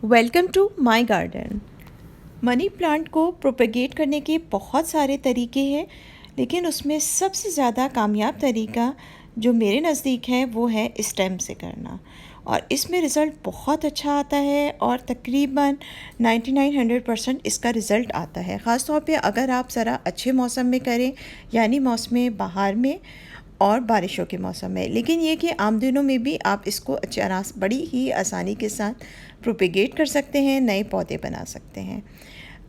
Welcome to my garden. Money plant को propagate करने के बहुत सारे तरीके हैं, लेकिन उसमें सबसे ज़्यादा कामयाब तरीका जो मेरे नज़दीक है वो है स्टेम से करना। और इसमें रिज़ल्ट बहुत अच्छा आता है और तकरीबन 99-100% इसका रिज़ल्ट आता है। ख़ास तौर पे अगर आप ज़रा अच्छे मौसम में करें, यानी मौसम बहार में और बारिशों के मौसम में। लेकिन ये कि आम दिनों में भी आप इसको बड़ी ही आसानी के साथ प्रोपेगेट कर सकते हैं, नए पौधे बना सकते हैं।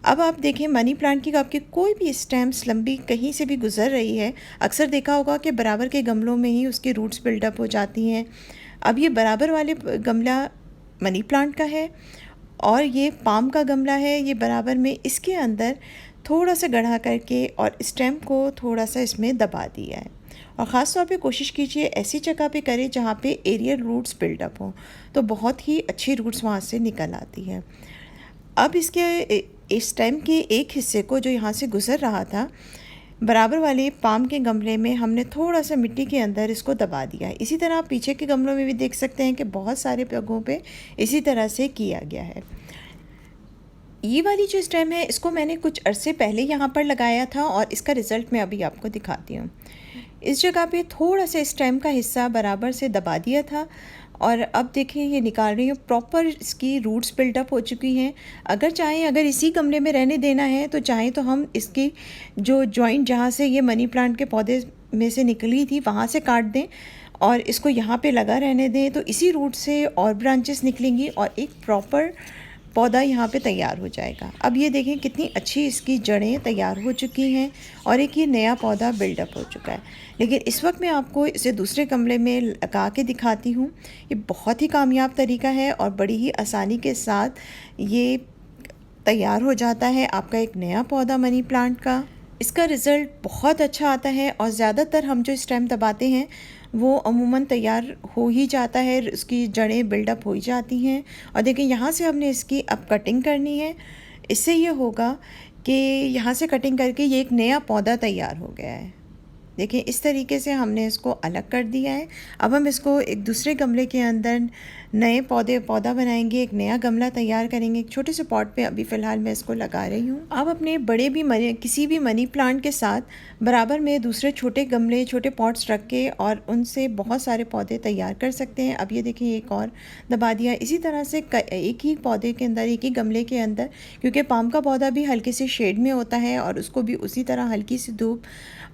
अब आप देखें, मनी प्लांट की आपकी कोई भी स्टेम्स लंबी कहीं से भी गुजर रही है, अक्सर देखा होगा कि बराबर के गमलों में ही उसकी रूट्स बिल्डअप हो जाती हैं। अब ये बराबर वाले गमला मनी प्लांट का है और ये पाम का गमला है, ये बराबर में इसके अंदर थोड़ा सा गढ़ा करके और स्टेम को थोड़ा सा इसमें दबा दिया है। और ख़ास तौर पे कोशिश कीजिए ऐसी जगह पे करें जहाँ पे एरियल रूट्स बिल्डअप हों, तो बहुत ही अच्छी रूट्स वहाँ से निकल आती है। अब इस स्टेम के एक हिस्से को जो यहाँ से गुज़र रहा था, बराबर वाले पाम के गमले में हमने थोड़ा सा मिट्टी के अंदर इसको दबा दिया है। इसी तरह आप पीछे के गमलों में भी देख सकते हैं कि बहुत सारे जगहों पे इसी तरह से किया गया है। ये वाली जो स्टेम है इसको मैंने कुछ अरसे पहले यहाँ पर लगाया था और इसका रिज़ल्ट मैं अभी आपको दिखाती हूँ। इस जगह पे थोड़ा सा स्टेम का हिस्सा बराबर से दबा दिया था और अब देखिए ये निकाल रही हूँ, प्रॉपर इसकी रूट्स बिल्डअप हो चुकी हैं। अगर इसी गमले में रहने देना है तो चाहें तो हम इसकी जो जॉइंट जहाँ से ये मनी प्लांट के पौधे में से निकली थी वहाँ से काट दें और इसको यहाँ पे लगा रहने दें, तो इसी रूट से और ब्रांचेस निकलेंगी और एक प्रॉपर पौधा यहाँ पे तैयार हो जाएगा। अब ये देखें कितनी अच्छी इसकी जड़ें तैयार हो चुकी हैं और एक ये नया पौधा बिल्डअप हो चुका है। लेकिन इस वक्त मैं आपको इसे दूसरे गमले में लगा के दिखाती हूँ। ये बहुत ही कामयाब तरीका है और बड़ी ही आसानी के साथ ये तैयार हो जाता है आपका एक नया पौधा मनी प्लांट का। इसका रिज़ल्ट बहुत अच्छा आता है और ज़्यादातर हम जो स्टेम दबाते हैं वो अमूमन तैयार हो ही जाता है, उसकी जड़ें बिल्डअप हो ही जाती हैं। और देखिए यहाँ से हमने इसकी अब कटिंग करनी है। इससे ये होगा कि यहाँ से कटिंग करके ये एक नया पौधा तैयार हो गया है। देखिए इस तरीके से हमने इसको अलग कर दिया है। अब हम इसको एक दूसरे गमले के अंदर नए पौधा बनाएंगे, एक नया गमला तैयार करेंगे। एक छोटे से पॉट पे अभी फ़िलहाल मैं इसको लगा रही हूँ। अब अपने किसी भी मनी प्लांट के साथ बराबर में दूसरे छोटे गमले, छोटे पॉट्स रख के और उनसे बहुत सारे पौधे तैयार कर सकते हैं। अब ये देखिए एक और दबा दिया। इसी तरह से एक ही पौधे के अंदर, एक ही गमले के अंदर, क्योंकि पाम का पौधा भी हल्के से शेड में होता है और उसको भी उसी तरह हल्की सी धूप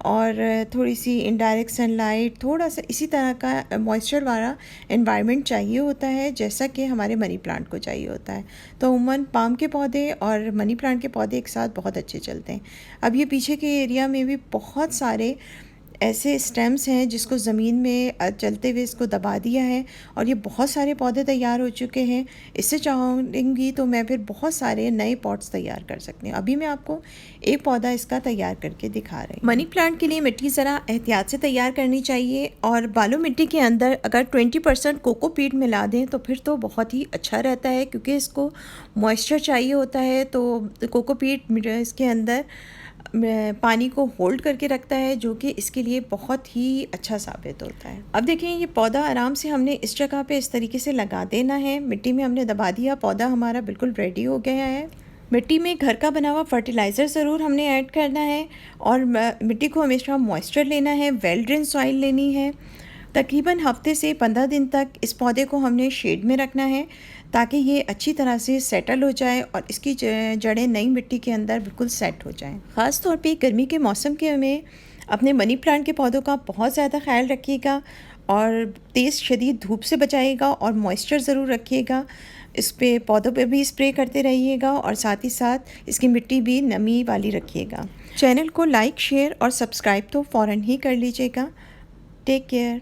और थोड़ी सी इनडायरेक्ट सनलाइट, थोड़ा सा इसी तरह का मॉइस्चर वाला एनवायरनमेंट चाहिए होता है जैसा कि हमारे मनी प्लांट को चाहिए होता है। तो उमूमन पाम के पौधे और मनी प्लांट के पौधे एक साथ बहुत अच्छे चलते हैं। अब ये पीछे के एरिया में भी बहुत सारे ऐसे स्टेम्स हैं जिसको ज़मीन में चलते हुए इसको दबा दिया है और ये बहुत सारे पौधे तैयार हो चुके हैं। इससे चाहूँगी तो मैं फिर बहुत सारे नए पॉट्स तैयार कर सकती हूँ। अभी मैं आपको एक पौधा इसका तैयार करके दिखा रही हूँ। मनी प्लांट के लिए मिट्टी ज़रा एहतियात से तैयार करनी चाहिए और बालू मिट्टी के अंदर अगर 20% कोकोपीट मिला दें तो फिर तो बहुत ही अच्छा रहता है, क्योंकि इसको मॉइस्चर चाहिए होता है। तो कोकोपीट इसके अंदर पानी को होल्ड करके रखता है, जो कि इसके लिए बहुत ही अच्छा साबित होता है। अब देखें ये पौधा आराम से हमने इस जगह पे इस तरीके से लगा देना है। मिट्टी में हमने दबा दिया, पौधा हमारा बिल्कुल रेडी हो गया है। मिट्टी में घर का बना हुआ फर्टिलाइज़र ज़रूर हमने ऐड करना है और मिट्टी को हमेशा मॉइस्चर लेना है, वेल ड्रेन सॉइल लेनी है। तकरीबन हफ्ते से 15 दिन तक इस पौधे को हमने शेड में रखना है ताकि ये अच्छी तरह से सेटल हो जाए और इसकी जड़ें नई मिट्टी के अंदर बिल्कुल सेट हो जाएं। ख़ास तौर पे गर्मी के मौसम के में अपने मनी प्लांट के पौधों का बहुत ज़्यादा ख्याल रखिएगा और तेज़ शदीद धूप से बचाइएगा और मॉइस्चर ज़रूर रखिएगा। इस पे पौधों पे भी स्प्रे करते रहिएगा और साथ ही साथ इसकी मिट्टी भी नमी वाली रखिएगा। चैनल को लाइक, शेयर और सब्सक्राइब तो फ़ौरन ही कर लीजिएगा। Take care.